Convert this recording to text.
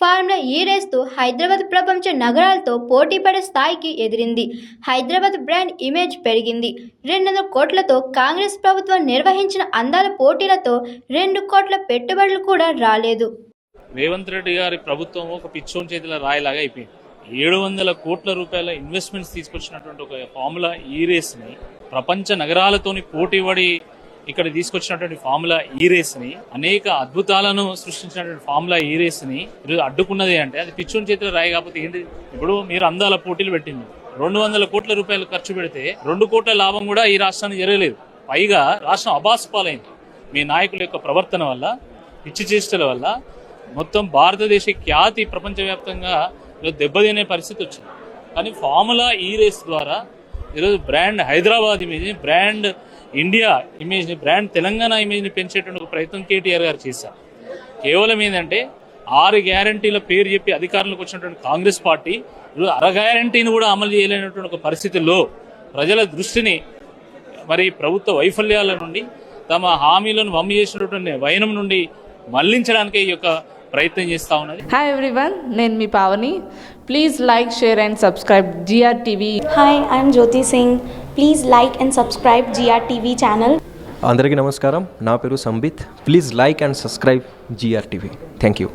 Formula ఈ రేస్తో హైదరాబాద్ ప్రపంచ నగరాలతో పోటీపడే స్థాయికి ఎదిరింది. హైదరాబాద్ బ్రాండ్ ఇమేజ్ పెరిగింది. 200 కోట్లతో కాంగ్రెస్ ప్రభుత్వం నిర్వహించిన అందాల పోటీలతో 2 కోట్ల పెట్టుబడులు కూడా రాలేదు. రేవంత్ రెడ్డి గారి ప్రభుత్వం ఒక పిచ్చోన్ చేతిలో రాయిలాగా అయిపోయింది. 700 కోట్ల రూపాయల ఇన్వెస్ట్మెంట్స్ తీసుకొచ్చినటువంటి ఒక ఫార్ములా ఈ రేస్ ని ప్రపంచ నగరాలతోని పోటీపడి ఇక్కడ తీసుకొచ్చినటువంటి ఫార్ములా ఈ రేస్ ని అనేక అద్భుతాలను సృష్టించినటువంటి ఫార్ములా ఈ రేస్ ని ఈరోజు అడ్డుకున్నది అంటే అది పిచ్చోని చేతిలో రాయి కాకపోతే ఏంటి? ఇప్పుడు మీరు అందాల పోటీలు పెట్టింది 200 కోట్ల రూపాయలు ఖర్చు పెడితే 2 కోట్ల లాభం కూడా ఈ రాష్ట్రానికి జరగలేదు. పైగా రాష్ట్రం అబాస్పాలైంది. మీ నాయకుల యొక్క ప్రవర్తన వల్ల, పిచ్చి చేష్టల వల్ల మొత్తం భారతదేశ ఖ్యాతి ప్రపంచవ్యాప్తంగా దెబ్బతినే పరిస్థితి వచ్చింది. కానీ ఫార్ములా ఈ రేస్ ద్వారా ఈరోజు బ్రాండ్ హైదరాబాద్ ఇమేజ్ ని, బ్రాండ్ ఇండియా ఇమేజ్ ని, బ్రాండ్ తెలంగాణ ఇమేజ్ ని పెంచేటువంటి ఒక ప్రయత్నం కేటీఆర్ గారు చేశారు. కేవలం ఏంటంటే 6 గ్యారంటీల పేరు చెప్పి అధికారంలోకి వచ్చినటువంటి కాంగ్రెస్ పార్టీ ఈరోజు 1 గ్యారంటీని కూడా అమలు చేయలేనటువంటి ఒక పరిస్థితుల్లో ప్రజల దృష్టిని మరి ప్రభుత్వ వైఫల్యాల నుండి, తమ హామీలను వమ్ము చేసినటువంటి వైనం నుండి మళ్లించడానికి ఈ యొక్క ప్రయత్నం చేస్తా ఉన్నది. హాయ్ ఎవ్రీవన్, నేను మీ Pavani. Please like, share and subscribe GRTV. Hi, I'm Jyoti Singh. Please like and subscribe GRTV channel. అందరికీ నమస్కారం, నా పేరు Sambit. Please like and subscribe GRTV. Thank you.